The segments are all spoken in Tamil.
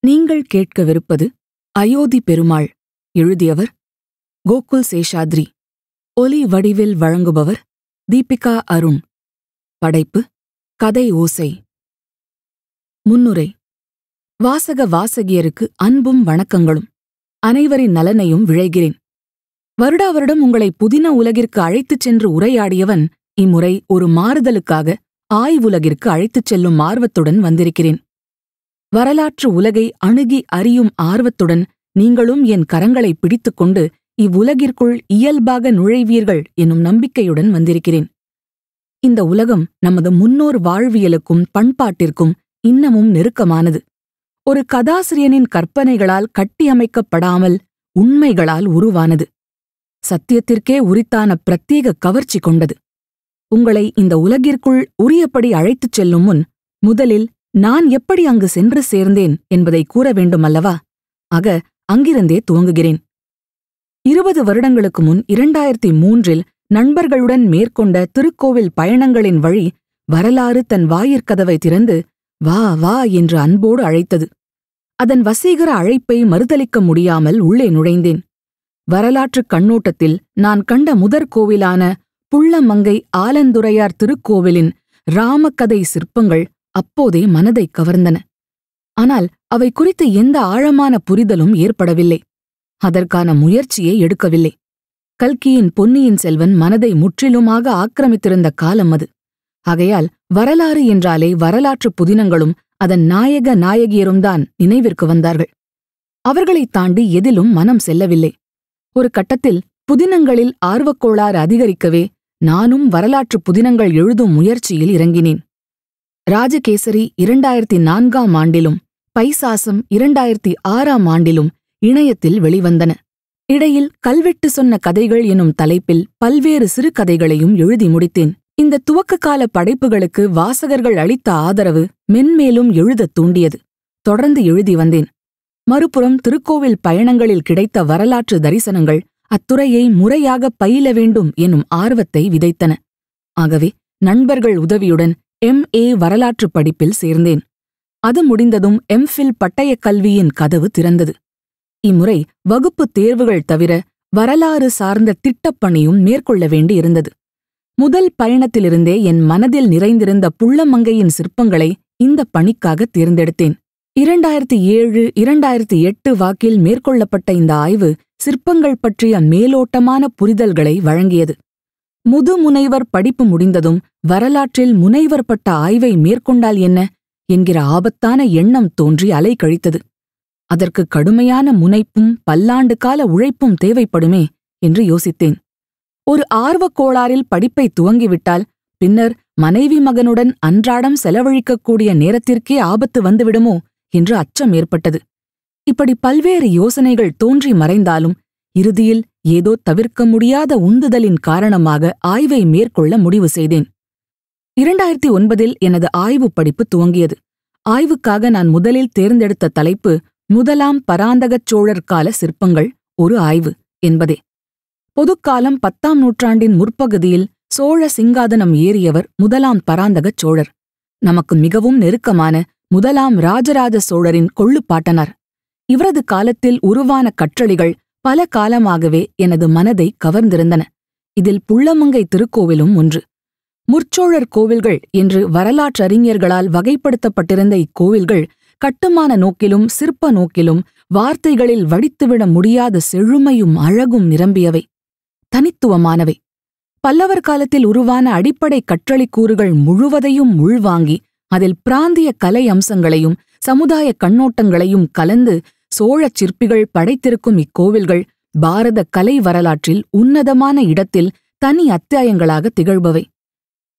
நீங்கள் கேட்கவிருப்பது அயோத்தி பெருமாள். எழுதியவர் கோகுல் சேஷாத்ரி. ஒலி வடிவில் வழங்குபவர் தீபிகா அருண். படைப்பு கதை ஓசை. முன்னுரை. வாசக வாசகியருக்கு அன்பும் வணக்கங்களும். அனைவரின் நலனையும் விழைகிறேன். வருடாவருடம் உங்களை புதின உலகிற்கு அழைத்துச் சென்று உரையாடியவன் இம்முறை ஒரு மாறுதலுக்காக ஆய்வுலகிற்கு அழைத்துச் செல்லும் ஆர்வத்துடன் வந்திருக்கிறேன். வரலாற்று உலகை அணுகி அறியும் ஆர்வத்துடன் நீங்களும் என் கரங்களை பிடித்துக்கொண்டு இவ்வுலகிற்குள் இயல்பாக நுழைவீர்கள் என்னும் நம்பிக்கையுடன் வந்திருக்கிறேன். இந்த உலகம் நமது முன்னோர் வாழ்வியலுக்கும் பண்பாட்டிற்கும் இன்னமும் நெருக்கமானது. ஒரு கதாசிரியனின் கற்பனைகளால் கட்டியமைக்கப்படாமல் உண்மைகளால் உருவானது. சத்தியத்திற்கே உரித்தான பிரத்யேக கவர்ச்சி கொண்டது. உங்களை இந்த உலகிற்குள் உரியபடி அழைத்துச் செல்லும் முன் முதலில் நான் எப்படி அங்கு சென்று சேர்ந்தேன் என்பதை கூற வேண்டுமல்லவா? ஆக அங்கிருந்தே துவங்குகிறேன். 20 வருடங்களுக்கு முன் 2003இல் நண்பர்களுடன் மேற்கொண்ட திருக்கோவில் பயணங்களின் வழி வரலாறு தன் வாயிற்கதவை திறந்து வா வா என்று அன்போடு அழைத்தது. அதன் வசீகர அழைப்பை மறுதலிக்க முடியாமல் உள்ளே நுழைந்தேன். வரலாற்றுக் கண்ணோட்டத்தில் நான் கண்ட முதற் கோவிலான புள்ளமங்கை ஆலந்துறையார் திருக்கோவிலின் ராமகதை சிற்பங்கள் அப்போதே மனதை கவர்ந்தன. ஆனால் அவை குறித்து எந்த ஆழமான புரிதலும் ஏற்படவில்லை. அதற்கான முயற்சியே எடுக்கவில்லை. கல்கியின் பொன்னியின் செல்வன் மனதை முற்றிலுமாக ஆக்கிரமித்திருந்த காலம் அது. ஆகையால் வரலாறு என்றாலே வரலாற்றுப் புதினங்களும் அதன் நாயக நாயகியரும்தான் நினைவிற்கு வந்தார்கள். அவர்களைத் தாண்டி எதிலும் மனம் செல்லவில்லை. ஒரு கட்டத்தில் புதினங்களில் ஆர்வக்கோளாறு அதிகரிக்கவே நானும் வரலாற்றுப் புதினங்கள் எழுதும் முயற்சியில் இறங்கினேன். ராஜகேசரி 2004ஆம் ஆண்டிலும் பைசாசம் 2006ஆம் ஆண்டிலும் இணையத்தில் வெளிவந்தன. இடையில் கல்வெட்டு சொன்ன கதைகள் எனும் தலைப்பில் பல்வேறு சிறு கதைகளையும் எழுதி முடித்தேன். இந்த துவக்ககால படைப்புகளுக்கு வாசகர்கள் அளித்த ஆதரவு மென்மேலும் எழுதத் தூண்டியது. தொடர்ந்து எழுதி வந்தேன். மறுபுறம் திருக்கோவில் பயணங்களில் கிடைத்த வரலாற்று தரிசனங்கள் அத்துறையை முறையாக பயில வேண்டும் எனும் ஆர்வத்தை விதைத்தன. ஆகவே நண்பர்கள் உதவியுடன் MA வரலாற்றுப் படிப்பில் சேர்ந்தேன். அது முடிந்ததும் MPhil பட்டயக் கல்வியின் கதவு திறந்தது. இம்முறை வகுப்புத் தேர்வுகள் தவிர வரலாறு சார்ந்த திட்டப்பணியும் மேற்கொள்ள வேண்டியிருந்தது. முதல் பயணத்திலிருந்தே என் மனதில் நிறைந்திருந்த புள்ளமங்கையின் சிற்பங்களை இந்த பணிக்காக தேர்ந்தெடுத்தேன். 2007-2008 வாக்கில் மேற்கொள்ளப்பட்ட இந்த ஆய்வு சிற்பங்கள் பற்றிய மேலோட்டமான புரிதல்களை வழங்கியது. முதுமுனைவர் படிப்பு முடிந்ததும் வரலாற்றில் முனைவர் பட்ட ஆய்வை மேற்கொண்டால் என்ன என்கிற ஆபத்தான எண்ணம் தோன்றி அலை கழித்தது. அதற்கு கடுமையான முனைப்பும் பல்லாண்டு கால உழைப்பும் தேவைப்படுமே என்று யோசித்தேன். ஒரு ஆர்வக்கோளாறில் படிப்பை துவங்கிவிட்டால் பின்னர் மனைவி மகனுடன் அன்றாடம் செலவழிக்கக்கூடிய நேரத்திற்கே ஆபத்து வந்துவிடுமோ என்று அச்சம் ஏற்பட்டது. இப்படி பல்வேறு யோசனைகள் தோன்றி மறைந்தாலும் இறுதியில் ஏதோ தவிர்க்க முடியாத உந்துதலின் காரணமாக ஆய்வை மேற்கொள்ள முடிவு செய்தேன். 2009இல் எனது ஆய்வு படிப்பு துவங்கியது. ஆய்வுக்காக நான் முதலில் தேர்ந்தெடுத்த தலைப்பு முதலாம் பராந்தகச் சோழர் கால சிற்பங்கள் ஒரு ஆய்வு என்பதே. பொதுக்காலம் 10ஆம் நூற்றாண்டின் முற்பகுதியில் சோழ சிங்காதனம் ஏறியவர் முதலாம் பராந்தகச் சோழர். நமக்கு மிகவும் நெருக்கமான முதலாம் ராஜராஜ சோழரின் கொள்ளுப்பாட்டனார். இவரது காலத்தில் உருவான கற்றளிகள் பல காலமாகவே எனது மனதை கவர்ந்திருந்தன. இதில் புள்ளமங்கை திருக்கோவிலும் ஒன்று. முற்சோழர் கோவில்கள் என்று வரலாற்றறிஞர்களால் வகைப்படுத்தப்பட்டிருந்த இக்கோவில்கள் கட்டுமான நோக்கிலும் சிற்ப நோக்கிலும் வார்த்தைகளில் வடித்துவிட முடியாத செழுமையும் அழகும் நிரம்பியவை, தனித்துவமானவை. பல்லவர் காலத்தில் உருவான அடிப்படை கற்றளிக்கூறுகள் முழுவதையும் உள்வாங்கி அதில் பிராந்திய கலை அம்சங்களையும் சமுதாய கண்ணோட்டங்களையும் கலந்து சோழச் சிற்பிகள் படைத்திருக்கும் இக்கோவில்கள் பாரத கலை வரலாற்றில் உன்னதமான இடத்தில் தனி அத்தியாயங்களாக திகழ்பவை.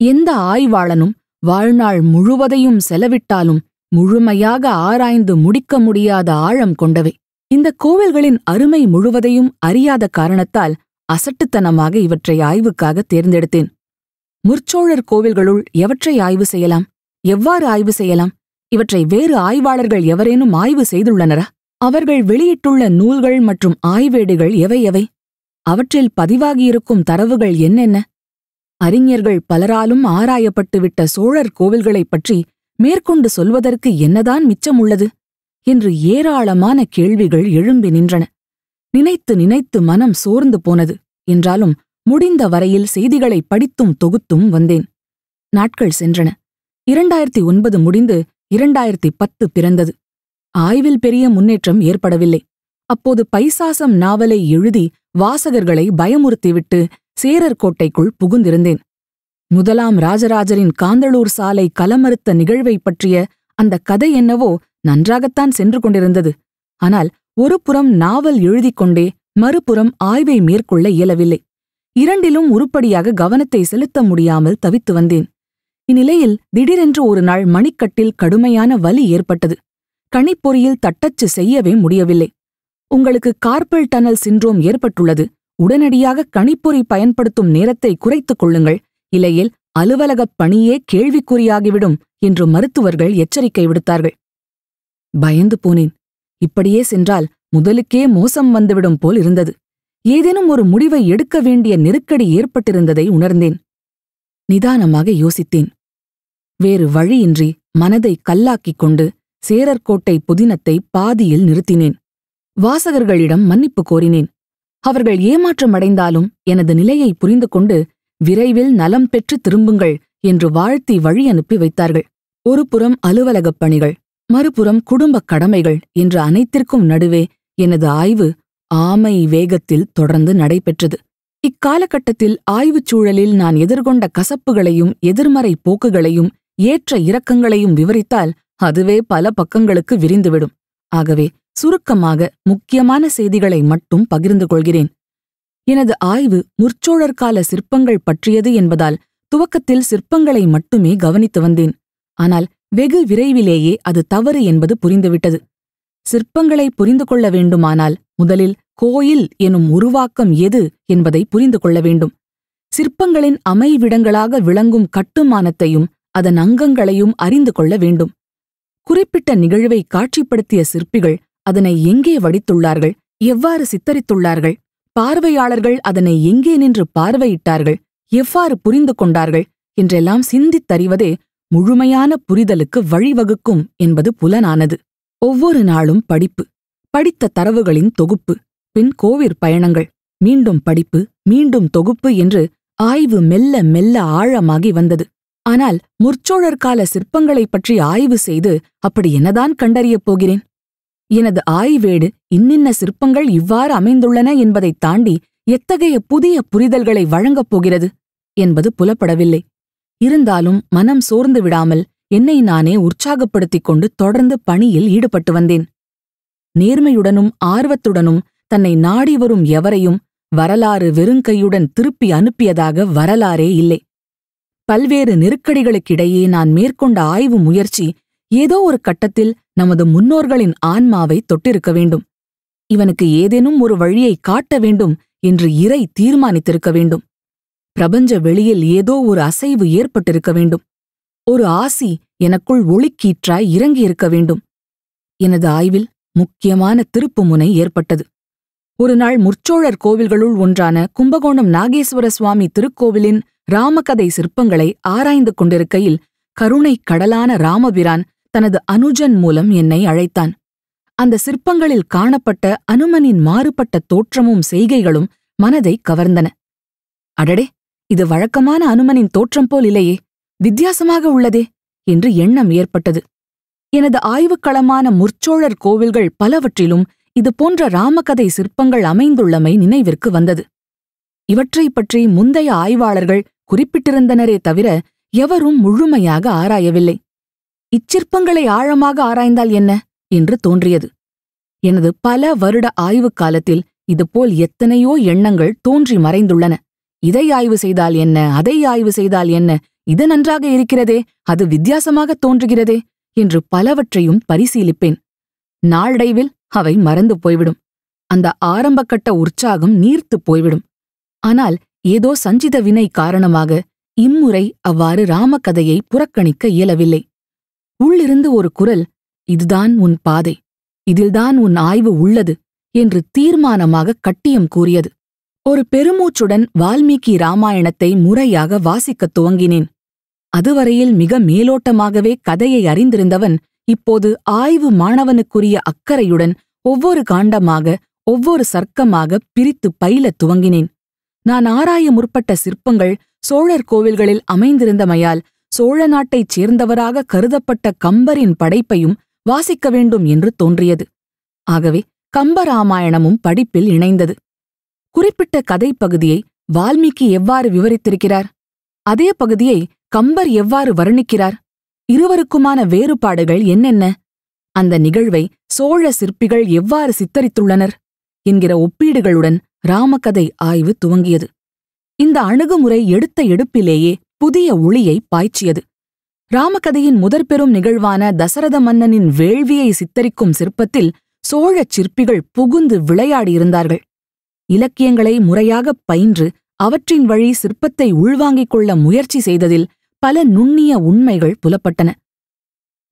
எந்த ஆய்வாளனும் வாழ்நாள் முழுவதையும் செலவிட்டாலும் முழுமையாக ஆராய்ந்து முடிக்க முடியாத ஆழம் கொண்டவை. இந்த கோவில்களின் அருமை முழுவதையும் அறியாத காரணத்தால் அசட்டுத்தனமாக இவற்றை ஆய்வுக்காக தேர்ந்தெடுத்தேன். முற்சோழர் கோவில்களுள் எவற்றை ஆய்வு செய்யலாம்? எவ்வாறு ஆய்வு செய்யலாம்? இவற்றை வேறு ஆய்வாளர்கள் எவரேனும் ஆய்வு செய்துள்ளனரா? அவர்கள் வெளியிட்டுள்ள நூல்கள் மற்றும் ஆய்வேடுகள் எவை எவை? அவற்றில் பதிவாகியிருக்கும் தரவுகள் என்னென்ன? அறிஞர்கள் பலராலும் ஆராயப்பட்டுவிட்ட சோழர் கோவில்களைப் பற்றி மேற்கொண்டு சொல்வதற்கு என்னதான் மிச்சமுள்ளது? என்று ஏராளமான கேள்விகள் எழும்பி நின்றன. நினைத்து நினைத்து மனம் சோர்ந்து போனது. என்றாலும் முடிந்த வரையில் செய்திகளை படித்தும் தொகுத்தும் வந்தேன். நாட்கள் சென்றன. 2009 முடிந்து 2010 பிறந்தது. ஆய்வில் பெரிய முன்னேற்றம் ஏற்படவில்லை. அப்போது பைசாசம் நாவலை எழுதி வாசகர்களை பயமுறுத்திவிட்டு சேரர் கோட்டைக்குள் புகுந்திருந்தேன். முதலாம் ராஜராஜரின் காந்தளூர் சாலை கலமறுத்த நிகழ்வை பற்றிய அந்த கதை என்னவோ நன்றாகத்தான் சென்று கொண்டிருந்தது. ஆனால் ஒரு புறம் நாவல் எழுதிக்கொண்டே மறுபுறம் ஆய்வை மேற்கொள்ள இயலவில்லை. இரண்டிலும் உருப்படியாக கவனத்தை செலுத்த முடியாமல் தவித்து வந்தேன். இந்நிலையில் திடீரென்று ஒரு நாள் மணிக்கட்டில் கடுமையான வலி ஏற்பட்டது. கணிப்பொறியில் தட்டச்சு செய்யவே முடியவில்லை. உங்களுக்கு கார்பல் டனல் சிண்ட்ரோம் ஏற்பட்டுள்ளது. உடனடியாக கணிப்பொறி பயன்படுத்தும் நேரத்தை குறைத்துக் கொள்ளுங்கள், இல்லையேல் அலுவலகப் பணியே கேள்விக்குறியாகிவிடும் என்று மருத்துவர்கள் எச்சரிக்கை விடுத்தார்கள். பயந்து போனேன். இப்படியே சென்றால் முதலுக்கே மோசம் வந்துவிடும் போல் இருந்தது. ஏதேனும் ஒரு முடிவை எடுக்க வேண்டிய நெருக்கடி ஏற்பட்டிருந்ததை உணர்ந்தேன். நிதானமாக யோசித்தேன். வேறு வழியின்றி மனதை கல்லாக்கிக் கொண்டு சேரர்கோட்டை புதினத்தை பாதியில் நிறுத்தினேன். வாசகர்களிடம் மன்னிப்பு கோரினேன். அவர்கள் ஏமாற்றமடைந்தாலும் எனது நிலையை புரிந்து கொண்டு விரைவில் நலம் பெற்று திரும்புங்கள் என்று வாழ்த்தி வழி அனுப்பி வைத்தார்கள். ஒரு புறம் அலுவலகப் பணிகள், மறுபுறம் குடும்பக் கடமைகள் என்ற அனைத்திற்கும் நடுவே எனது ஆய்வு ஆமை வேகத்தில் தொடர்ந்து நடைபெற்றது. இக்காலகட்டத்தில் ஆய்வுச் சூழலில் நான் எதிர்கொண்ட கசப்புகளையும் எதிர்மறை போக்குகளையும் ஏற்ற இறக்கங்களையும் விவரித்தால் அதுவே பல பக்கங்களுக்கு விரிந்துவிடும். ஆகவே சுருக்கமாக முக்கியமான செய்திகளை மட்டும் பகிர்ந்து கொள்கிறேன். எனது ஆய்வு முற்சோழர்கால சிற்பங்கள் பற்றியது என்பதால் துவக்கத்தில் சிற்பங்களை மட்டுமே கவனித்து வந்தேன். ஆனால் வெகு விரைவிலேயே அது தவறு என்பது புரிந்துவிட்டது. சிற்பங்களை புரிந்து கொள்ள வேண்டுமானால் முதலில் கோயில் எனும் உருவாக்கம் எது என்பதை புரிந்து கொள்ள வேண்டும். சிற்பங்களின் அமைவிடங்களாக விளங்கும் கட்டுமானத்தையும் அதன் அங்கங்களையும் அறிந்து கொள்ள வேண்டும். குறிப்பிட்ட நிகழ்வை காட்சிப்படுத்திய சிற்பிகள் அதனை எங்கே வடித்துள்ளார்கள், எவ்வாறு சித்தரித்துள்ளார்கள், பார்வையாளர்கள் அதனை எங்கே நின்று பார்வையிட்டார்கள், எவ்வாறு புரிந்து கொண்டார்கள் என்றெல்லாம் சிந்தித்தறிவதே முழுமையான புரிதலுக்கு வழிவகுக்கும் என்பது புலனானது. ஒவ்வொரு நாளும் படிப்பு, படித்த தரவுகளின் தொகுப்பு, பின் கோவிற் பயணங்கள், மீண்டும் படிப்பு, மீண்டும் தொகுப்பு என்று ஆய்வு மெல்ல மெல்ல ஆழமாகி வந்தது. ஆனால் முற்சோழர்கால சிற்பங்களைப் பற்றி ஆய்வு செய்து அப்படி என்னதான் கண்டறியப் போகிறேன்? எனது ஆய்வேடு இன்னின்ன சிற்பங்கள் இவ்வாறு அமைந்துள்ளன என்பதைத் தாண்டி எத்தகைய புதிய புரிதல்களை வழங்கப் போகிறது என்பது புலப்படவில்லை. இருந்தாலும் மனம் சோர்ந்து விடாமல் என்னை நானே உற்சாகப்படுத்திக் கொண்டு தொடர்ந்து பணியில் ஈடுபட்டு வந்தேன். நேர்மையுடனும் ஆர்வத்துடனும் தன்னை நாடி வரும் எவரையும் வரலாறு வெறுங்கையுடன் திருப்பி அனுப்பியதாக வரலாறே இல்லை. பல்வேறு நெருக்கடிகளுக்கிடையே நான் மேற்கொண்ட ஆய்வு முயற்சி ஏதோ ஒரு கட்டத்தில் நமது முன்னோர்களின் ஆன்மாவை தொட்டிருக்க வேண்டும். இவனுக்கு ஏதேனும் ஒரு வழியை காட்ட வேண்டும் என்று இறை தீர்மானித்திருக்க வேண்டும். பிரபஞ்ச வெளியில் ஏதோ ஒரு அசைவு ஏற்பட்டிருக்க வேண்டும். ஒரு ஆசி எனக்குள் ஒளிக்கீற்றாய் இறங்கியிருக்க வேண்டும். எனது ஆய்வில் முக்கியமான திருப்புமுனை ஏற்பட்டது. ஒரு நாள் முற்சோழர் கோவில்களுள் ஒன்றான கும்பகோணம் நாகேஸ்வர சுவாமி திருக்கோவிலின் ராமகதை சிற்பங்களை ஆராய்ந்து கொண்டிருக்கையில் கருணை கடலான ராமபிரான் தனது அனுஜன் மூலம் என்னை அழைத்தான். அந்த சிற்பங்களில் காணப்பட்ட அனுமனின் மாறுபட்ட தோற்றமும் செய்கைகளும் மனதை கவர்ந்தன. அடடே, இது வழக்கமான அனுமனின் தோற்றம் போல் இல்லையே, வித்தியாசமாக உள்ளதே என்று எண்ணம் ஏற்பட்டது. எனது ஆய்வுக்களமான முற்சோழர் கோவில்கள் பலவற்றிலும் இதுபோன்ற ராமகதை சிற்பங்கள் அமைந்துள்ளமை நினைவிற்கு வந்தது. இவற்றைப் பற்றி முந்தைய ஆய்வாளர்கள் குறிப்பிட்டிருந்தனரே தவிர எவரும் முழுமையாக ஆராயவில்லை. இச்சிற்பங்களை ஆழமாக ஆராய்ந்தால் என்ன என்று தோன்றியது. எனது பல வருட ஆய்வுக் காலத்தில் இதுபோல் எத்தனையோ எண்ணங்கள் தோன்றி மறைந்துள்ளன. இதை ஆய்வு செய்தால் என்ன, அதை ஆய்வு செய்தால் என்ன, இது நன்றாக இருக்கிறதே, அது வித்தியாசமாக தோன்றுகிறதே என்று பலவற்றையும் பரிசீலிப்பேன். நாளடைவில் அவை மறந்து போய்விடும். அந்த ஆரம்பகட்ட உற்சாகம் நீர்த்துப் போய்விடும். ஆனால் ஏதோ சஞ்சித வினை காரணமாக இம்முறை அவ்வாறு ராமகதையை புறக்கணிக்க இயலவில்லை. உள்ளிருந்து ஒரு குரல், இதுதான் உன் பாதை, இதில்தான் உன் ஆய்வு உள்ளது என்று தீர்மானமாக கட்டியம் கூறியது. ஒரு பெருமூச்சுடன் வால்மீகி ராமாயணத்தை முறையாக வாசிக்கத் துவங்கினேன். அதுவரையில் மிக மேலோட்டமாகவே கதையை அறிந்திருந்தவன் இப்போது ஆய்வு மாணவனுக்குரிய அக்கறையுடன் ஒவ்வொரு காண்டமாக, ஒவ்வொரு சர்க்கமாக பிரித்து பயிலத் துவங்கினேன். நான் ஆராய முற்பட்ட சிற்பங்கள் சோழர் கோவில்களில் அமைந்திருந்தமையால் சோழ நாட்டைச் சேர்ந்தவராக கருதப்பட்ட கம்பரின் படைப்பையும் வாசிக்க வேண்டும் என்று தோன்றியது. ஆகவே கம்பராமாயணமும் படிப்பில் இணைந்தது. குறிப்பிட்ட கதைப்பகுதியை வால்மீகி எவ்வாறு விவரித்திருக்கிறார்? அதே பகுதியை கம்பர் எவ்வாறு வர்ணிக்கிறார்? இருவருக்குமான வேறுபாடுகள் என்னென்ன? அந்த நிகழ்வை சோழ சிற்பிகள் எவ்வாறு சித்தரித்துள்ளனர் என்கிற ஒப்பீடுகளுடன் ராமகதை ஆய்வு துவங்கியது. இந்த அணுகுமுறை எடுத்த எடுப்பிலேயே புதிய ஒளியை பாய்ச்சியது. ராமகதையின் முதற்பெரும் நிகழ்வான தசரத மன்னனின் வேள்வியை சித்தரிக்கும் சிற்பத்தில் சோழச் சிற்பிகள் புகுந்து விளையாடியிருந்தார்கள். இலக்கியங்களை முறையாகப் பயின்று அவற்றின் வழி சிற்பத்தை உள்வாங்கிக் கொள்ள முயற்சி செய்ததில் பல நுண்ணிய உண்மைகள் புலப்பட்டன.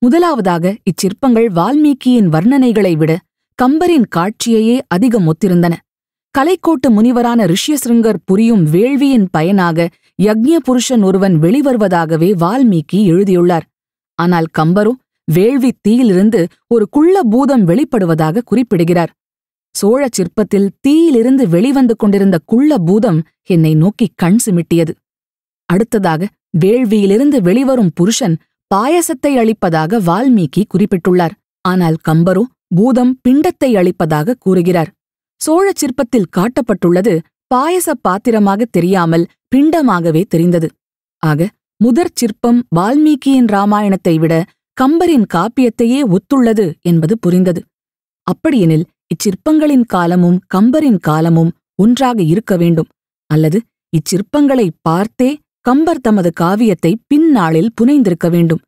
முதலாவதாக, இச்சிற்பங்கள் வால்மீகியின் வர்ணனைகளை விட கம்பரின் காட்சியையே அதிகம் ஒத்திருந்தன. கலைக்கோட்டு முனிவரான ரிஷ்யசிருங்கர் புரியும் வேள்வியின் பயனாக யக்ஞ புருஷன் ஒருவன் வெளிவருவதாகவே வால்மீகி எழுதியுள்ளார். ஆனால் கம்பரோ வேள்வி தீயிலிருந்து ஒரு குள்ள பூதம் வெளிப்படுவதாக குறிப்பிடுகிறார். சோழ சிற்பத்தில் தீயிலிருந்து வெளிவந்து கொண்டிருந்த குள்ள பூதம் என்னை நோக்கி கண் சிமிட்டியது. அடுத்ததாக, வேள்வியிலிருந்து வெளிவரும் புருஷன் பாயசத்தை அளிப்பதாக வால்மீகி குறிப்பிட்டுள்ளார். ஆனால் கம்பரோ பூதம் பிண்டத்தை அளிப்பதாக கூறுகிறார். சோழ சிற்பத்தில் காட்டப்பட்டுள்ளது பாயச பாத்திரமாக தெரியாமல் பிண்டமாகவே தெரிந்தது. ஆக முதற் சிற்பம் வால்மீகியின் ராமாயணத்தை விட கம்பரின் காப்பியத்தையே ஒத்துள்ளது என்பது புரிந்தது. அப்படியெனில் இச்சிற்பங்களின் காலமும் கம்பரின் காலமும் ஒன்றாக இருக்க வேண்டும். அல்லது இச்சிற்பங்களை பார்த்தே கம்பர் தமது காவியத்தை பின்னாளில் புனைந்திருக்க வேண்டும்.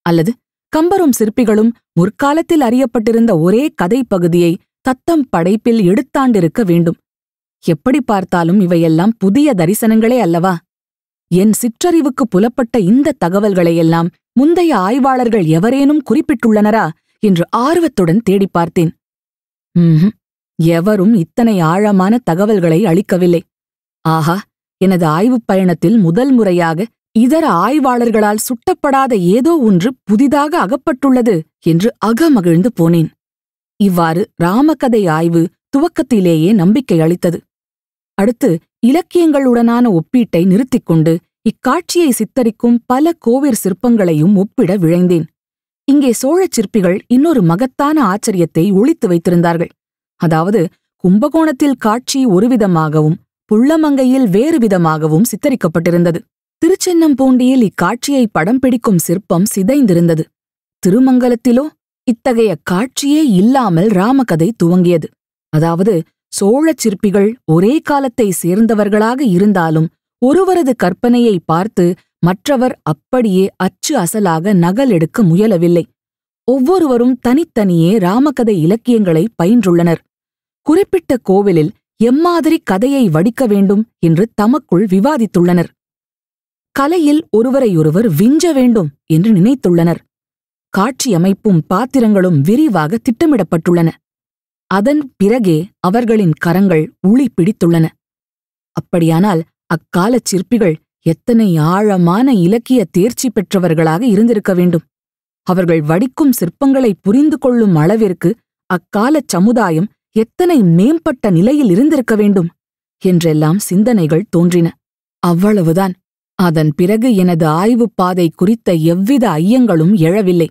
அல்லது கம்பரும் சிற்பிகளும் முற்காலத்தில் அறியப்பட்டிருந்த ஒரே கதை பகுதியை தத்தம் படைப்பில் எடுத்தாண்டிருக்க வேண்டும். எப்படி பார்த்தாலும் இவையெல்லாம் புதிய தரிசனங்களே அல்லவா? என் சிற்றறிவுக்கு புலப்பட்ட இந்த தகவல்களையெல்லாம் முந்தைய ஆய்வாளர்கள் எவரேனும் குறிப்பிட்டுள்ளனரா என்று ஆர்வத்துடன் தேடிப் பார்த்தேன். எவரும் இத்தனை ஆழமான தகவல்களை அளிக்கவில்லை. ஆஹா, எனது ஆய்வுப் பயணத்தில் முதல் முறையாக இதர ஆய்வாளர்களால் சுட்டப்படாத ஏதோ ஒன்று புதிதாக அகப்பட்டுள்ளது என்று அகமகிழ்ந்து போனேன். இவ்வாறு ராமகதை ஆய்வு துவக்கத்திலேயே நம்பிக்கை அளித்தது. அடுத்து இலக்கியங்களுடனான ஒப்பீட்டை நிறுத்திக்கொண்டு இக்காட்சியை சித்தரிக்கும் பல கோவிற் சிற்பங்களையும் ஒப்பிட விழைந்தேன். இங்கே சோழச் சிற்பிகள் இன்னொரு மகத்தான ஆச்சரியத்தை ஒளித்து வைத்திருந்தார்கள். அதாவது, கும்பகோணத்தில் காட்சி ஒருவிதமாகவும் புள்ளமங்கையில் வேறு விதமாகவும் சித்தரிக்கப்பட்டிருந்தது. திருச்சென்னம்பூண்டியில் இக்காட்சியை படம் பிடிக்கும் சிற்பம் சிதைந்திருந்தது. திருமங்கலத்திலோ இத்தகைய காட்சியே இல்லாமல் ராமகதை துவங்கியது. அதாவது, சோழச் சிற்பிகள் ஒரே காலத்தை சேர்ந்தவர்களாக இருந்தாலும் ஒருவரது கற்பனையை பார்த்து மற்றவர் அப்படியே அச்சு அசலாக நகல் எடுக்க முயலவில்லை. ஒவ்வொருவரும் தனித்தனியே ராமகதை இலக்கியங்களை பயின்றுள்ளனர். குறிப்பிட்ட கோவிலில் எம்மாதிரி கதையை வடிக்க வேண்டும் என்று தமக்குள் விவாதித்துள்ளனர். கலையில் ஒருவரையொருவர் விஞ்ச வேண்டும் என்று நினைத்துள்ளனர். காட்சியமைப்பும் பாத்திரங்களும் விரிவாக திட்டமிடப்பட்டுள்ளன. அதன் பிறகே அவர்களின் கரங்கள் உளி பிடித்துள்ளன. அப்படியானால் அக்காலச் சிற்பிகள் எத்தனை ஆழமான இலக்கிய தேர்ச்சி பெற்றவர்களாக இருந்திருக்க வேண்டும்! அவர்கள் வடிக்கும் சிற்பங்களை புரிந்து கொள்ளும் அளவிற்கு அக்காலச் சமுதாயம் எத்தனை மேம்பட்ட நிலையில் இருந்திருக்க வேண்டும் என்றெல்லாம் சிந்தனைகள் தோன்றின. அவ்வளவுதான். அதன் பிறகு எனது ஆய்வுப் பாதை குறித்த எவ்வித ஐயங்களும் எழவில்லை.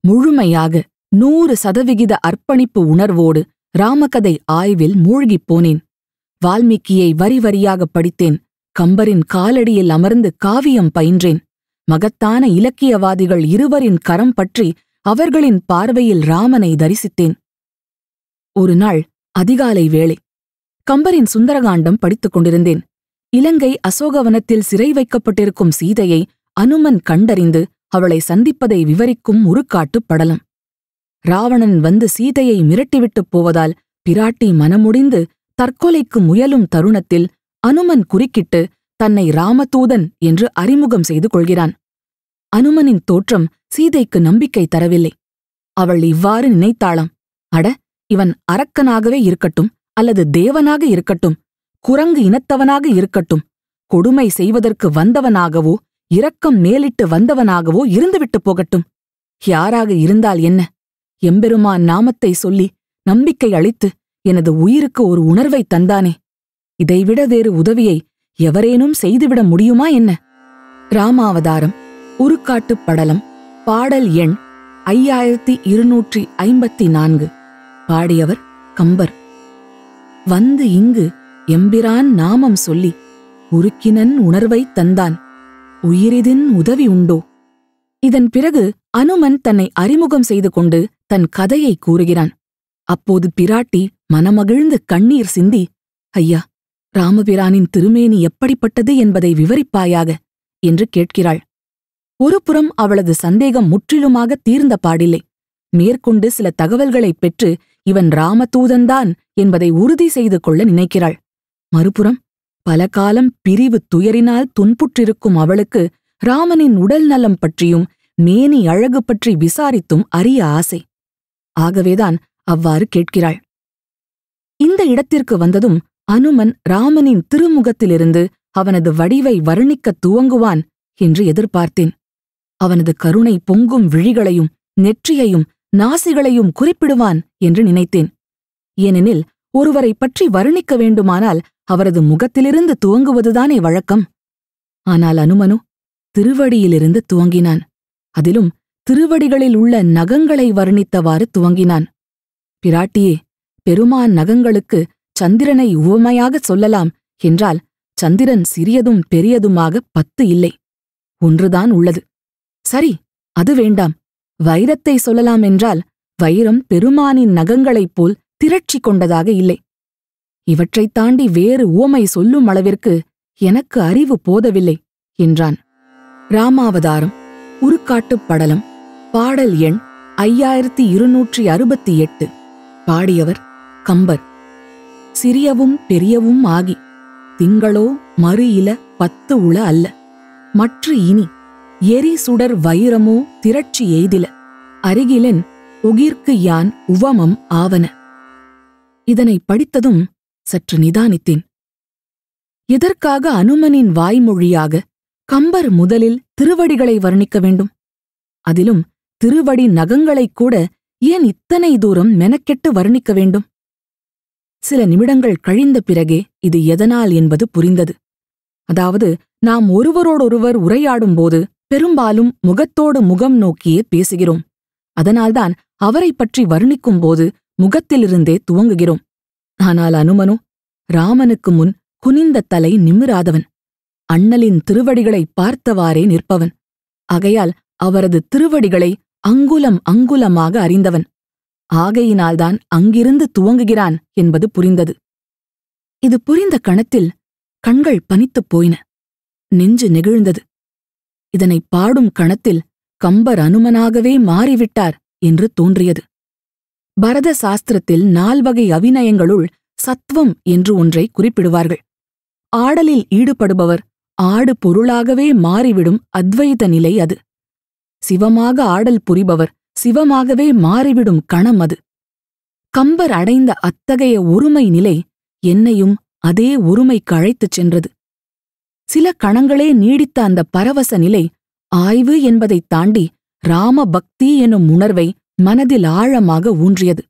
முழுமையாக 100% அர்ப்பணிப்பு உணர்வோடு ராமகதை ஆய்வில் மூழ்கிப் போனேன். வால்மீகியை வரி வரியாகப் படித்தேன். கம்பரின் காலடியில் அமர்ந்து காவியம் பயின்றேன். மகத்தான இலக்கியவாதிகள் இருவரின் கரம் பற்றி அவர்களின் பார்வையில் ராமனை தரிசித்தேன். ஒரு நாள் அதிகாலை வேளை. கம்பரின் சுந்தரகாண்டம் படித்துக் கொண்டிருந்தேன். இலங்கை அசோகவனத்தில் சிறை வைக்கப்பட்டிருக்கும் சீதையை அனுமன் கண்டறிந்து அவளை சந்திப்பதை விவரிக்கும் உருக்காட்டுப் படலம். ராவணன் வந்து சீதையை மிரட்டிவிட்டுப் போவதால் பிராட்டி மனமுடிந்து தற்கொலைக்கு முயலும் தருணத்தில் அனுமன் குறுக்கிட்டு தன்னை ராமதூதன் என்று அறிமுகம் செய்து கொள்கிறான். அனுமனின் தோற்றம் சீதைக்கு நம்பிக்கை தரவில்லை. அவள் இவ்வாறு நினைத்தாளாம், அட, இவன் அரக்கனாகவே இருக்கட்டும், அல்லது தேவனாக இருக்கட்டும், குரங்கு இனத்தவனாக இருக்கட்டும், கொடுமை செய்வதற்கு வந்தவனாகவோ இரக்கம் மேலிட்டு வந்தவனாகவோ இருந்துவிட்டு போகட்டும். யாராக இருந்தால் என்ன? எம்பெருமான் நாமத்தை சொல்லி நம்பிக்கை அளித்து எனது உயிருக்கு ஒரு உணர்வை தந்தானே, இதைவிட வேறு உதவியை எவரேனும் செய்துவிட முடியுமா என்ன? ராமாவதாரம் உருக்காட்டுப் படலம் பாடல் எண் 5254. பாடியவர் கம்பர். வந்து இங்கு எம்பிரான் நாமம் சொல்லி உருக்கினன் உணர்வை தந்தான், உயிரிதின் உதவி உண்டோ? இதன் பிறகு அனுமன் தன்னை அறிமுகம் செய்து கொண்டு தன் கதையை கூறுகிறான். அப்போது பிராட்டி மனமகிழ்ந்து கண்ணீர் சிந்தி, ஐயா, ராமபிரானின் திருமேனி எப்படிப்பட்டது என்பதை விவரிப்பாயாக என்று கேட்கிறாள். ஒருபுறம் அவளது சந்தேகம் முற்றிலுமாக தீர்ந்த பாடில்லை. மேற்கொண்டு சில தகவல்களைப் பெற்று இவன் ராமதூதன்தான் என்பதை உறுதி செய்து கொள்ள நினைக்கிறாள். மறுபுறம் பல காலம் பிரிவு துயரினால் துன்புற்றிருக்கும் அவளுக்கு ராமனின் உடல் நலம் பற்றியும் மேனி அழகு பற்றி விசாரித்தும் அறிய ஆசை. ஆகவேதான் அவ்வாறு கேட்கிறாள். இந்த இடத்திற்கு வந்ததும் அனுமன் ராமனின் திருமுகத்திலிருந்து அவனது வடிவை வர்ணிக்கத் துவங்குவான் என்று எதிர்பார்த்தேன். அவனது கருணை பொங்கும் விழிகளையும் நெற்றியையும் நாசிகளையும் குறிப்பிடுவான் என்று நினைத்தேன். ஏனெனில் ஒருவரைப் பற்றி வர்ணிக்க வேண்டுமானால் அவரது முகத்திலிருந்து துவங்குவதுதானே வழக்கம். ஆனால் அனுமனோ திருவடியிலிருந்து துவங்கினான். அதிலும் திருவடிகளில் உள்ள நகங்களை வர்ணித்தவாறு துவங்கினான். பிராட்டியே, பெருமான் நகங்களுக்கு சந்திரனை உவமையாகச் சொல்லலாம் என்றால் சந்திரன் சிறியதும் பெரியதுமாக 10 இல்லை, ஒன்றுதான் உள்ளது. சரி, அது வேண்டாம். வைரத்தை சொல்லலாம் என்றால் வைரம் பெருமானின் நகங்களைப் போல் திரட்சி கொண்டதாக இல்லை. இவற்றைத் தாண்டி வேறு உவமை சொல்லும் அளவிற்கு எனக்கு அறிவு போதவில்லை என்றான். ராமாவதாரம் உருக்காட்டுப் படலம் பாடல் எண் 5268. பாடியவர் கம்பர். சிறியவும் பெரியவும் ஆகி திங்களோ மறு இல 10 உள அல்ல, மற்று இனி எரி சுடர் வைரமோ திரட்சி எய்தில, அருகிலென் உகிர்க்கு யான் உவமம் ஆவன. இதனை படித்ததும் சற்று நிதானித்தேன். எதற்காக அனுமனின் வாய்மொழியாக கம்பர் முதலில் திருவடிகளை வர்ணிக்க வேண்டும்? அதிலும் திருவடி நகங்களைக் கூட ஏன் இத்தனை தூரம் மெனக்கெட்டு வர்ணிக்க வேண்டும்? சில நிமிடங்கள் கழிந்த பிறகே இது எதனால் என்பது புரிந்தது. அதாவது, நாம் ஒருவரோடொருவர் உரையாடும்போது பெரும்பாலும் முகத்தோடு முகம் நோக்கியே பேசுகிறோம். அதனால்தான் அவரைப் பற்றி வர்ணிக்கும்போது முகத்திலிருந்தே துவங்குகிறோம். ஆனால் அனுமனோ ராமனுக்கு முன் குனிந்த தலை நிமிராதவன், அண்ணலின் திருவடிகளை பார்த்தவாறே நிற்பவன். ஆகையால் அவரது திருவடிகளை அங்குலம் அங்குலமாக அறிந்தவன். ஆகையினால்தான் அங்கிருந்து துவங்குகிறான் என்பது புரிந்தது. இது புரிந்த கணத்தில் கண்கள் பனித்துப் போயின, நெஞ்சு நெகிழ்ந்தது. இதனைப் பாடும் கணத்தில் கம்பர் அனுமனாகவே மாறிவிட்டார் என்று தோன்றியது. பரத சாஸ்திரத்தில் 4 வகை அபிநயங்களுள் சத்வம் என்று ஒன்றை குறிப்பிடுவார்கள். ஆடலில் ஈடுபடுபவர் ஆடு பொருளாகவே மாறிவிடும் அத்வைத நிலை அது. சிவமாக ஆடல் புரிபவர் சிவமாகவே மாறிவிடும் கணம் அது. கம்பர் அடைந்த அத்தகைய ஒருமை நிலை என்னையும் அதே ஒருமைக்கு அழைத்துச் சென்றது. சில கணங்களே நீடித்த அந்த பரவச நிலை ஆய்வு என்பதைத் தாண்டி ராம பக்தி எனும் உணர்வை மனதில் ஆழமாக ஊன்றியது.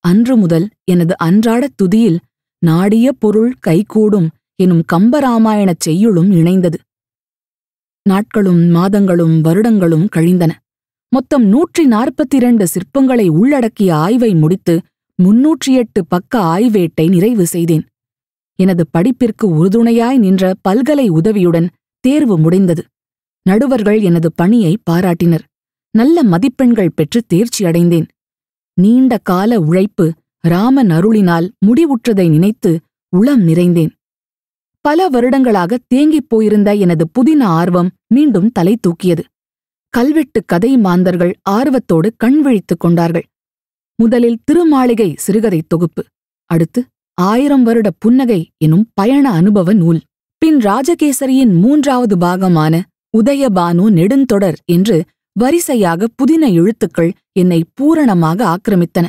அன்று முதல் எனது அன்றாடத் துதியில் நாடிய பொருள் கைகூடும் எனும் கம்பராமாயணச் செய்யுளும் இணைந்தது. நாட்களும் மாதங்களும் வருடங்களும் கழிந்தன. மொத்தம் 142 சிற்பங்களை உள்ளடக்கிய ஆய்வை முடித்து 308 பக்க ஆய்வேட்டை நிறைவு செய்தேன். எனது படிப்பிற்கு உறுதுணையாய் நின்ற பல்கலை உதவியுடன் தேர்வு முடிந்தது. நடுவர்கள் எனது பணியை பாராட்டினர். நல்ல மதிப்பெண்கள் பெற்று தேர்ச்சி அடைந்தேன். நீண்ட கால உழைப்பு ராமன் அருளினால் முடிவுற்றதை நினைத்து உளம் நிறைந்தேன். பல வருடங்களாக தேங்கிப் போயிருந்த எனது புதின ஆர்வம் மீண்டும் தலை தூக்கியது. கல்வெட்டு கதை மாந்தர்கள் ஆர்வத்தோடு கண் விழித்துக் கொண்டார்கள். முதலில் திருமாளிகை சிறுகதை தொகுப்பு, அடுத்து 1000 வருட புன்னகை எனும் பயண அனுபவ நூல், பின் ராஜகேசரியின் 3வது பாகமான உதயபானு நெடுந்தொடர் என்று வரிசையாக புதின எழுத்துக்கள் என்னை பூரணமாக ஆக்கிரமித்தன.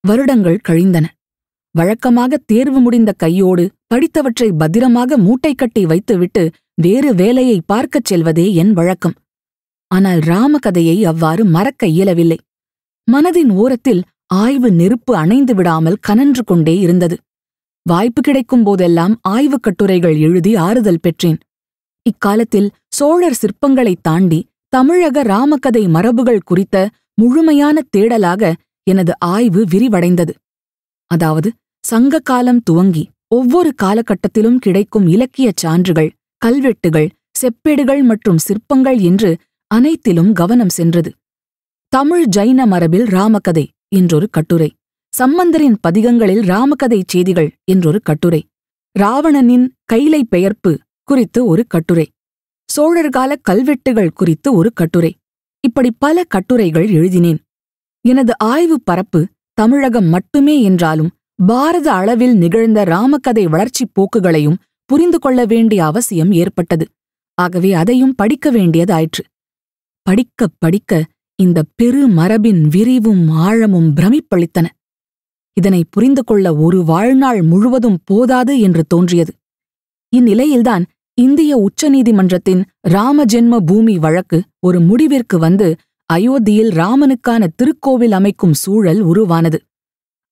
வருடங்கள் கழிந்தன. வழக்கமாக தேர்வு முடிந்த கையோடு படித்தவற்றை பத்திரமாக மூட்டை கட்டி வைத்துவிட்டு வேறு வேலையை பார்க்கச் செல்வதே என் வழக்கம். ஆனால் ராமகதையை அவ்வாறு மறக்க இயலவில்லை. மனதின் ஓரத்தில் ஆய்வு நெருப்பு அணைந்து விடாமல் கனன்று கொண்டே இருந்தது. வாய்ப்பு கிடைக்கும் போதெல்லாம் ஆய்வுக் கட்டுரைகள் எழுதி ஆறுதல் பெற்றேன். இக்காலத்தில் சோழர் சிற்பங்களைத் தாண்டி தமிழக ராமகதை மரபுகள் குறித்த முழுமையான தேடலாக எனது ஆய்வு விரிவடைந்தது. அதாவது சங்க காலம் துவங்கி ஒவ்வொரு காலகட்டத்திலும் கிடைக்கும் இலக்கியச் சான்றுகள், கல்வெட்டுகள், செப்பேடுகள் மற்றும் சிற்பங்கள் என்று அனைத்திலும் கவனம் சென்றது. தமிழ் ஜைன மரபில் ராமகதை என்றொரு கட்டுரை, சம்பந்தரின் பதிகங்களில் ராமகதை செய்திகள் என்றொரு கட்டுரை, ராவணனின் கைலை பெயர்ப்பு குறித்து ஒரு கட்டுரை, சோழர்கால கல்வெட்டுகள் குறித்து ஒரு கட்டுரை, இப்படி பல கட்டுரைகள் எழுதினேன். எனது ஆய்வு பரப்பு தமிழகம் மட்டுமே என்றாலும் பாரத அளவில் நிகழ்ந்த ராமகதை வளர்ச்சிப் போக்குகளையும் புரிந்து கொள்ள வேண்டிய அவசியம் ஏற்பட்டது. ஆகவே அதையும் படிக்க வேண்டியதாயிற்று. படிக்க படிக்க இந்த பெரு மரபின் விரிவும் ஆழமும் பிரமிப்பளித்தன. இதனை புரிந்து கொள்ள ஒரு வாழ்நாள் முழுவதும் போதாது என்று தோன்றியது. இந்நிலையில்தான் இந்திய உச்சநீதிமன்றத்தின் ராமஜென்ம பூமி வழக்கு ஒரு முடிவிற்கு வந்து அயோத்தியில் ராமனுக்கான திருக்கோவில் அமைக்கும் சூழல் உருவானது.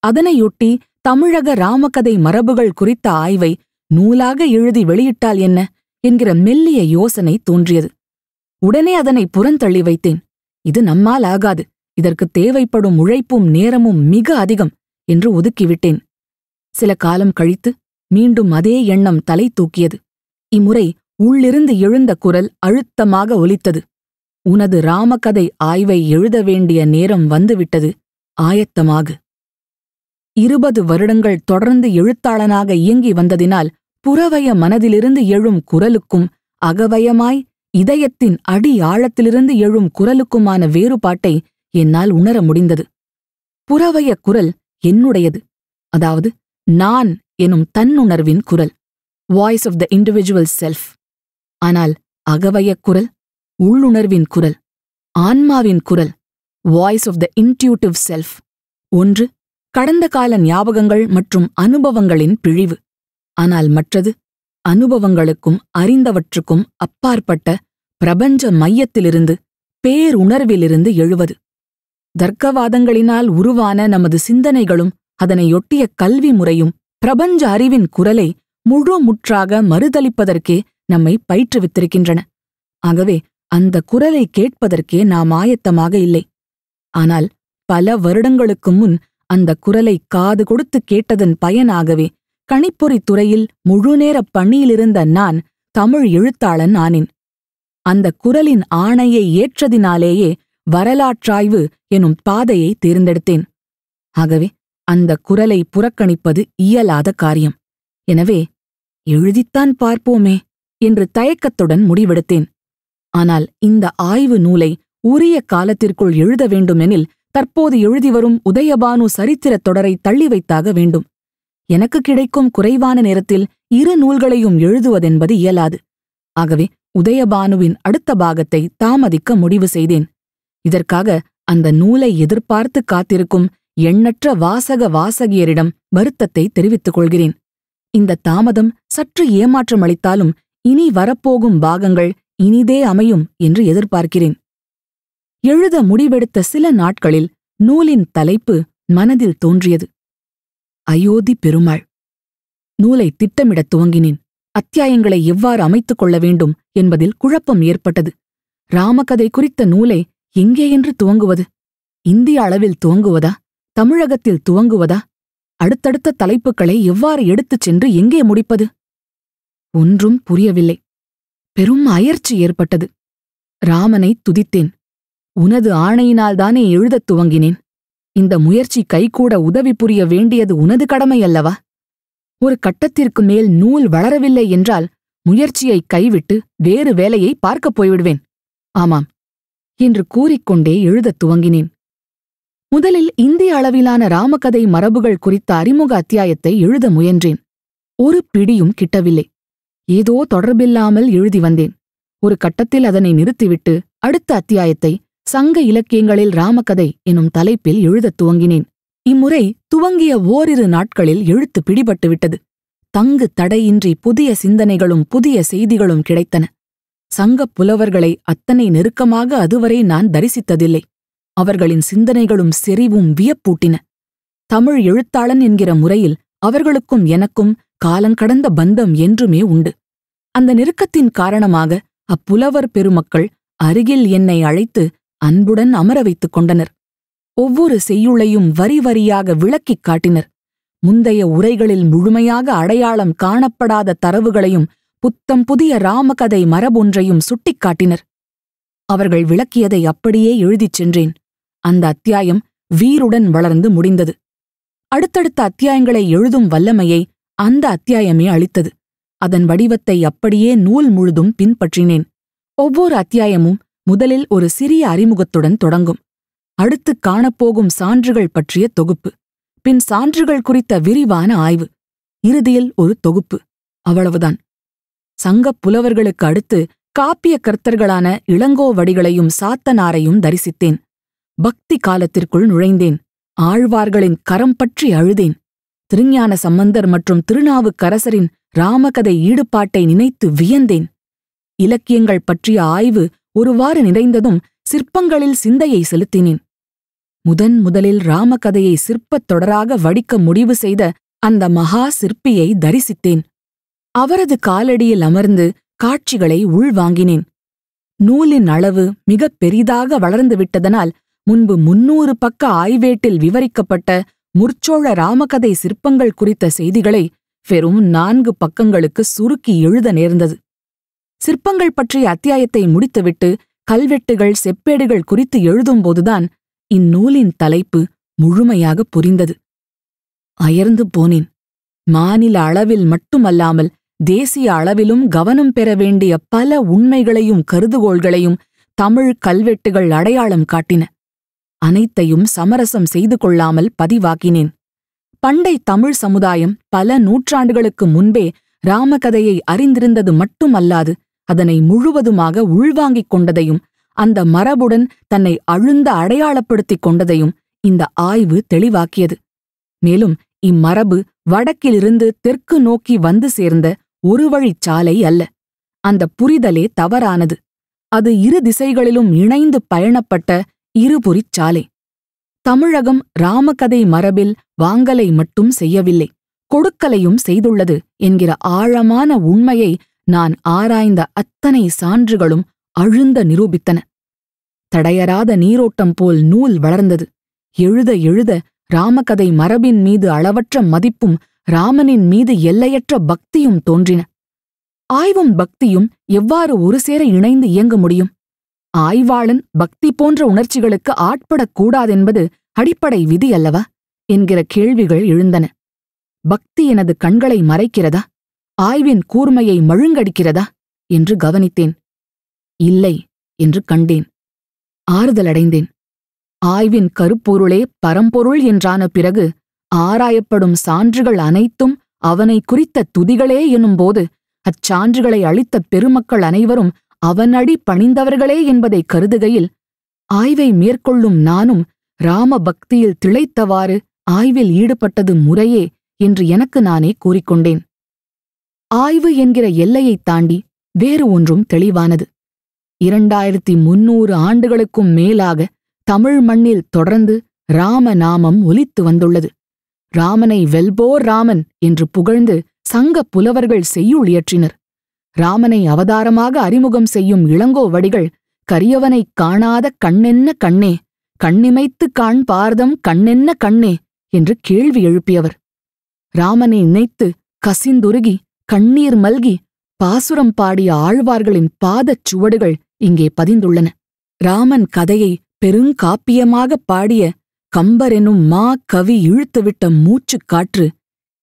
அதனையொட்டி தமிழக ராமகதை மரபுகள் குறித்த ஆய்வை நூலாக எழுதி வெளியிட்டால் என்ன என்கிற மெல்லிய யோசனை தோன்றியது. உடனே அதனை புறந்தள்ளி வைத்தேன். இது நம்மால் ஆகாது, இதற்கு தேவைப்படும் உழைப்பும் நேரமும் மிக அதிகம் என்று ஒதுக்கிவிட்டேன். சில காலம் கழித்து மீண்டும் அதே எண்ணம் தலை தூக்கியது. இம்முறை உள்ளிருந்து எழுந்த குரல் அழுத்தமாக ஒலித்தது. உனது ராமகதை ஆய்வை எழுத வேண்டிய நேரம் வந்துவிட்டது, ஆயத்தமாகு. 20 வருடங்கள் தொடர்ந்து எழுத்தாளனாக இயங்கி வந்ததினால் புறவய மனதிலிருந்து எழும் குரலுக்கும் அகவயமாய் இதயத்தின் அடி ஆழத்திலிருந்து எழும் குரலுக்குமான வேறுபாட்டை என்னால் உணர முடிந்தது. புறவய குரல் என்னுடையது, அதாவது நான் எனும் தன்னுணர்வின் குரல், voice of the individual self. ஆனால் அகவயக் குரல் உள்ளுணர்வின் குரல், ஆன்மாவின் குரல், voice of the intuitive self. ஒன்று கடந்த கால ஞாபகங்கள் மற்றும் அனுபவங்களின் பிழிவு. ஆனால் மற்றது அனுபவங்களுக்கும் அறிந்தவற்றுக்கும் அப்பாற்பட்ட பிரபஞ்ச மையத்திலிருந்து, பேருணர்விலிருந்து எழுவது. தர்க்கவாதங்களினால் உருவான நமது சிந்தனைகளும் அதனையொட்டிய கல்வி முறையும் பிரபஞ்ச அறிவின் குரலை முழு முற்றாக மறுதலிப்பதற்கே நம்மை பயிற்றுவித்திருக்கின்றன. ஆகவே அந்த குரலை கேட்பதற்கே நாம் ஆயத்தமாக இல்லை. ஆனால் பல வருடங்களுக்கு முன் அந்த குரலை காது கொடுத்து கேட்டதன் பயனாகவே கணிப்பொறித் துறையில் முழுநேர பணியிலிருந்த நான் தமிழ் எழுத்தாளன் ஆனேன். அந்த குரலின் ஆணையை ஏற்றதினாலேயே வரலாற்றாய்வு எனும் பாதையை தேர்ந்தெடுத்தேன். ஆகவே அந்த குரலை புறக்கணிப்பது இயலாத காரியம். எனவே எழுதித்தான் பார்ப்போமே என்று தயக்கத்துடன் முடிவெடுத்தேன். ஆனால் இந்த ஆய்வு நூலை உரிய காலத்திற்குள் எழுத வேண்டுமெனில் தற்போது எழுதிவரும் உதயபானு சரித்திரத் தொடரை தள்ளி வைத்தாக வேண்டும். எனக்கு கிடைக்கும் குறைவான நேரத்தில் 2 நூல்களையும் எழுதுவதென்பது இயலாது. ஆகவே உதயபானுவின் அடுத்த பாகத்தை தாமதிக்க முடிவு செய்தேன். இதற்காக அந்த நூலை எதிர்பார்த்து காத்திருக்கும் எண்ணற்ற வாசக வாசகியரிடம் வருத்தத்தை தெரிவித்துக் கொள்கிறேன். இந்த தாமதம் சற்று ஏமாற்றமளித்தாலும் இனி வரப்போகும் பாகங்கள் இனிதே அமையும் என்று எதிர்பார்க்கிறேன். எழுத முடிவெடுத்த சில நாட்களில் நூலின் தலைப்பு மனதில் தோன்றியது. அயோத்தி பெருமாள். நூலை திட்டமிடத் துவங்கினேன். அத்தியாயங்களை எவ்வாறு அமைத்துக் கொள்ள வேண்டும் என்பதில் குழப்பம் ஏற்பட்டது. ராமகதை குறித்த நூலை எங்கே என்று துவங்குவது? இந்திய அளவில் துவங்குவதா, தமிழகத்தில் துவங்குவதா, அடுத்தடுத்த தலைப்புகளை எவ்வாறு எடுத்துச் சென்று எங்கே முடிப்பது? ஒன்றும் புரியவில்லை. பெரும் அயர்ச்சி ஏற்பட்டது. ராமனை துதித்தேன். உனது ஆணையினால்தானே எழுதத் துவங்கினேன். இந்த முயற்சி கைகூட உதவி புரிய வேண்டியது உனது கடமை அல்லவா? ஒரு கட்டத்திற்கு மேல் நூல் வளரவில்லை என்றால் முயற்சியை கைவிட்டு வேறு வேலையை பார்க்கப் போய்விடுவேன். ஆமாம் என்று கூறிக்கொண்டே எழுதத் துவங்கினேன். முதலில் இந்திய அளவிலான ராமகதை மரபுகள் குறித்த அறிமுக அத்தியாயத்தை எழுத முயன்றேன். ஒரு பிடியும் கிட்டவில்லை. ஏதோ தொடர்பில்லாமல் எழுதி வந்தேன். ஒரு கட்டத்தில் அதனை நிறுத்திவிட்டு அடுத்த அத்தியாயத்தை சங்க இலக்கியங்களில் ராமகதை எனும் தலைப்பில் எழுதத் துவங்கினேன். இம்முறை துவங்கிய ஓரிரு நாட்களில் எழுத்து பிடிபட்டுவிட்டது. தங்கு தடையின்றி புதிய சிந்தனைகளும் புதிய செய்திகளும் கிடைத்தன. சங்கப் புலவர்களை அத்தனை நெருக்கமாக அதுவரை நான் தரிசித்ததில்லை. அவர்களின் சிந்தனைகளும் செறிவும் வியப்பூட்டின. தமிழ் எழுத்தாளன் என்கிற முறையில் அவர்களுக்கும் எனக்கும் காலங்கடந்த பந்தம் என்றுமே உண்டு. அந்த நெருக்கத்தின் காரணமாக அப்புலவர் பெருமக்கள் அருகில் என்னை அழைத்து அன்புடன் அமர வைத்துக் கொண்டனர். ஒவ்வொரு செய்யுளையும் வரி வரியாக விளக்கிக் காட்டினர். முந்தைய உரைகளில் முழுமையாக அடையாளம் காணப்படாத தரவுகளையும் புத்தம் புதிய ராமகதை மரபொன்றையும் சுட்டிக்காட்டினர். அவர்கள் விளக்கியதை அப்படியே எழுதிச் சென்றேன். அந்த அத்தியாயம் வீருடன் வளர்ந்து முடிந்தது. அடுத்தடுத்த அத்தியாயங்களை எழுதும் வல்லமையை அந்த அத்தியாயமே அளித்தது. அதன் வடிவத்தை அப்படியே நூல் முழுதும் பின்பற்றினேன். ஒவ்வொரு அத்தியாயமும் முதலில் ஒரு சிறிய அறிமுகத்துடன் தொடங்கும். அடுத்து காணப்போகும் சான்றுகள் பற்றிய தொகுப்பு, பின் சான்றுகள் குறித்த விரிவான ஆய்வு, இறுதியில் ஒரு தொகுப்பு. அவ்வளவுதான். சங்கப் புலவர்களுக்கு அடுத்து காப்பிய கர்த்தர்களான இளங்கோவடிகளையும் சாத்தனாரையும் தரிசித்தேன். பக்தி காலத்திற்குள் நுழைந்தேன். ஆழ்வார்களின் கரம் பற்றி அழுதேன். திருஞான சம்பந்தர் மற்றும் திருநாவுக்கரசரின் ராமகதை ஈடுபாட்டை நினைத்து வியந்தேன். இலக்கியங்கள் பற்றிய ஆய்வு ஒருவாறு நிறைந்ததும் சிற்பங்களில் சிந்தையை செலுத்தினேன். முதலில் ராமகதையை சிற்பத் தொடராக வடிக்க முடிவு செய்த அந்த மகா சிற்பியை தரிசித்தேன். அவரது காலடியில் அமர்ந்து காட்சிகளை உள்வாங்கினேன். நூலின் அளவு மிகப் பெரிதாக வளர்ந்துவிட்டதனால் முன்பு 300 பக்க ஆய்வேட்டில் விவரிக்கப்பட்ட முற்சோழ ராமகதை சிற்பங்கள் குறித்த செய்திகளை வெறும் 4 பக்கங்களுக்கு சுருக்கி எழுத நேர்ந்தது. சிற்பங்கள் பற்றிய அத்தியாயத்தை முடித்துவிட்டு கல்வெட்டுகள் செப்பேடுகள் குறித்து எழுதும்போதுதான் இந்நூலின் தலைப்பு முழுமையாக புரிந்தது. அயர்ந்து போனேன். மாநில அளவில் மட்டுமல்லாமல் தேசிய அளவிலும் கவனம் பெற வேண்டிய பல உண்மைகளையும் கருதுகோள்களையும் தமிழ் கல்வெட்டுகள் அடையாளம் காட்டின. அனைத்தையும் சமரசம் செய்து கொள்ளாமல் பதிவாக்கினேன். பண்டை தமிழ் சமுதாயம் பல நூற்றாண்டுகளுக்கு முன்பே ராமகதையை அறிந்திருந்தது மட்டுமல்லாது அதனை முழுவதுமாக உள்வாங்கிக் கொண்டதையும் அந்த மரபுடன் தன்னை அழுந்த அடையாளப்படுத்திக் கொண்டதையும் இந்த ஆய்வு தெளிவாக்கியது. மேலும் இம்மரபு வடக்கிலிருந்து தெற்கு நோக்கி வந்து சேர்ந்த ஒரு வழிச்சாலை அல்ல. அந்த புரிதலே தவறானது. அது இரு திசைகளிலும் இணைந்து பயணப்பட்ட இருபுரிச் சாலை. தமிழகம் ராமகதை மரபில் வாங்கலை மட்டும் செய்யவில்லை, கொடுக்கலையும் செய்துள்ளது என்கிற ஆழமான உண்மையை நான் ஆராய்ந்த அத்தனை சான்றுகளும் அழுந்த நிரூபித்தன. தடையறாத நீரோட்டம் போல் நூல் வளர்ந்தது. எழுத எழுத ராமகதை மரபின் மீது அளவற்ற மதிப்பும் ராமனின் மீது எல்லையற்ற பக்தியும் தோன்றின. ஆய்வும் பக்தியும் எவ்வாறு ஒருசேர இணைந்து இயங்க முடியும்? ஆய்வாளன் பக்தி போன்ற உணர்ச்சிகளுக்கு ஆட்படக்கூடாதென்பது அடிப்படை விதி அல்லவா என்கிற கேள்விகள் எழுந்தன. பக்தி எனது கண்களை மறைக்கிறதா? ஆய்வின் கூர்மையை மழுங்கடிக்கிறதா என்று கவனித்தேன். இல்லை என்று கண்டேன். ஆறுதலடைந்தேன். ஆய்வின் கருப்பொருளே பரம்பொருள் என்றான பிறகு ஆராயப்படும் சான்றுகள் அனைத்தும் அவனை குறித்த துதிகளே எனும்போது அச்சான்றுகளை அளித்த பெருமக்கள் அனைவரும் அவனடி பணிந்தவர்களே என்பதை கருதுகையில் ஆய்வை மேற்கொள்ளும் நானும் ராம பக்தியில் திளைத்தவாறு ஆய்வில் ஈடுபட்டது முறையே என்று எனக்கு நானே கூறிக்கொண்டேன். ஆய்வு என்கிற எல்லையைத் தாண்டி வேறு ஒன்றும் தெளிவானது. 2300 ஆண்டுகளுக்கும் மேலாக தமிழ் மண்ணில் தொடர்ந்து ராம நாமம் ஒலித்து வந்துள்ளது. ராமனை வெல்போர் ராமன் என்று புகழ்ந்து சங்க புலவர்கள் செய்யுள் இயற்றினர். ராமனை அவதாரமாக அறிமுகம் செய்யும் இளங்கோவடிகள் கரியவனைக் காணாத கண்ணென்ன கண்ணே, கண்ணிமைத்து காண் பார்தம் கண்ணென்ன கண்ணே என்று கேள்வி எழுப்பியவர். ராமனை நினைத்து கசிந்துருகி கண்ணீர் மல்கி பாசுரம் பாடிய ஆழ்வார்களின் பாதச் சுவடுகள் இங்கே பதிந்துள்ளன. ராமன் கதையை பெருங்காப்பியமாகப் பாடிய கம்பர் எனும் மா கவி இழுத்துவிட்ட மூச்சுக் காற்று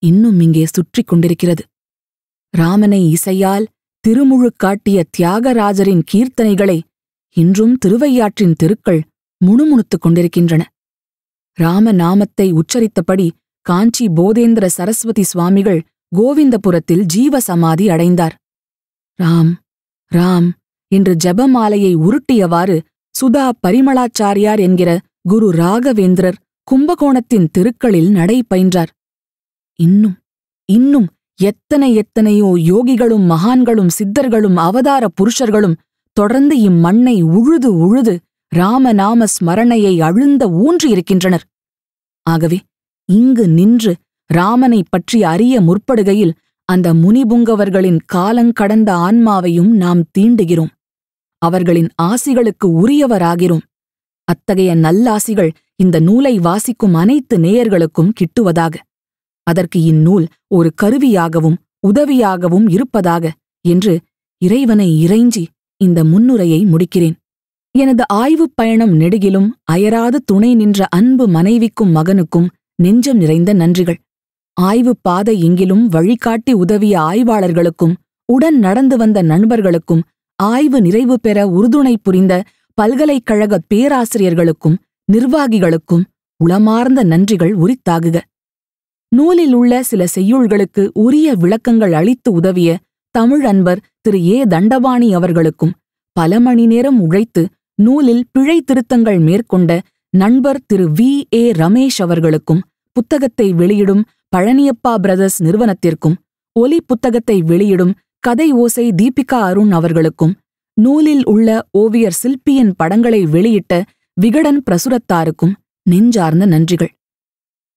இன்னும் இங்கே சுற்றிக் கொண்டிருக்கிறது. ராமனை இசையால் திருமுழுக் காட்டிய தியாகராஜரின் கீர்த்தனைகளை இன்றும் திருவையாற்றின் தெருக்கள் முணுமுணுத்துக் கொண்டிருக்கின்றன. ராம நாமத்தை உச்சரித்தபடி காஞ்சி போதேந்திர சரஸ்வதி சுவாமிகள் கோவிந்தபுரத்தில் ஜீவசமாதி அடைந்தார். ராம் ராம் என்று ஜபமாலையை உருட்டியவாறு சுதா பரிமளாச்சாரியார் என்கிற குரு ராகவேந்திரர் கும்பகோணத்தின் தெருக்களில் நடை பயின்றார். இன்னும் இன்னும் எத்தனையோ யோகிகளும் மகான்களும் சித்தர்களும் அவதார புருஷர்களும் தொடர்ந்து இம்மண்ணை உழுது உழுது ராமநாம ஸ்மரணையை அழுந்த ஊன்றியிருக்கின்றனர். ஆகவே இங்கு நின்று ராமனைப் பற்றி அறிய முற்படுகையில் அந்த முனிபுங்கவர்களின் காலங்கடந்த ஆன்மாவையும் நாம் தீண்டுகிறோம். அவர்களின் ஆசிகளுக்கு உரியவராகிறோம். அத்தகைய நல்லாசிகள் இந்த நூலை வாசிக்கும் அனைத்து நேயர்களுக்கும் கிட்டுவதாக. அதற்கு இந்நூல் ஒரு கருவியாகவும் உதவியாகவும் இருப்பதாக என்று இறைவனை இறைஞ்சி இந்த முன்னுரையை முடிக்கிறேன். எனது ஆய்வுப் பயணம் நெடுகிலும் அயராது துணை நின்ற அன்பு மனைவிக்கும் மகனுக்கும் நெஞ்சம் நிறைந்த நன்றிகள். ஆய்வுப் பாதை எங்கிலும் வழிகாட்டி உதவிய ஆய்வாளர்களுக்கும் உடன் நடந்து வந்த நண்பர்களுக்கும் ஆய்வு நிறைவு பெற உறுதுணை புரிந்த பல்கலைக்கழக பேராசிரியர்களுக்கும் நிர்வாகிகளுக்கும் உளமார்ந்த நன்றிகள் உரித்தாகுக. நூலில் உள்ள சில செய்யுள்களுக்கு உரிய விளக்கங்கள் அளித்து உதவிய தமிழ் அன்பர் திரு ஏ. தண்டபாணி அவர்களுக்கும் பல மணி நேரம் உழைத்து நூலில் பிழை திருத்தங்கள் மேற்கொண்ட நண்பர் திரு வி. ஏ. ரமேஷ் அவர்களுக்கும் புத்தகத்தை வெளியிடும் பழனியப்பா பிரதர்ஸ் நிறுவனத்திற்கும் ஒலி புத்தகத்தை வெளியிடும் கதை ஓசை தீபிகா அருண் அவர்களுக்கும் நூலில் உள்ள ஓவியர் சில்பியின் படங்களை வெளியிட்ட விகடன் பிரசுரத்தாருக்கும் நெஞ்சார்ந்த நன்றிகள்.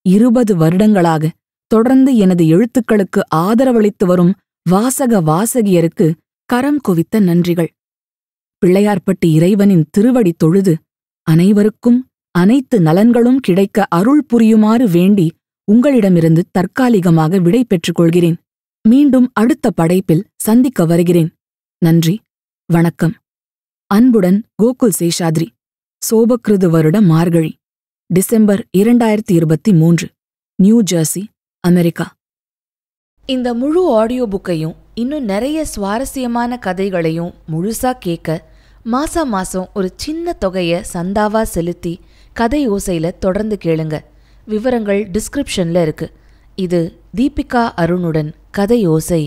20 வருடங்களாக தொடர்ந்து எனது எழுத்துக்களுக்கு ஆதரவளித்து வரும் வாசக வாசகியருக்கு கரம் குவித்த நன்றிகள். பிள்ளையார்பட்டி இறைவனின் திருவடி தொழுது அனைவருக்கும் அனைத்து நலன்களும் கிடைக்க அருள் புரியுமாறு வேண்டி உங்களிடமிருந்து தற்காலிகமாக விடை பெற்றுக் கொள்கிறேன். மீண்டும் அடுத்த படைப்பில் சந்திக்க வருகிறேன். நன்றி, வணக்கம். அன்புடன் கோகுல் சேஷாத்ரி. சோபக்கிருது வருட மார்கழி, டிசம்பர் 2023, நியூ ஜெர்சி, அமெரிக்கா. இந்த முழு ஆடியோ புக்கையும் இன்னும் நிறைய சுவாரஸ்யமான கதைகளையும் முழுசா கேட்க மாசம் ஒரு சின்ன தொகையை சந்தாவா செலுத்தி கதை ஓசையில தொடர்ந்து கேளுங்க. விவரங்கள் டிஸ்கிரிப்ஷன்ல இருக்கு. இது தீபிகா அருணுடன் கதை ஓசை.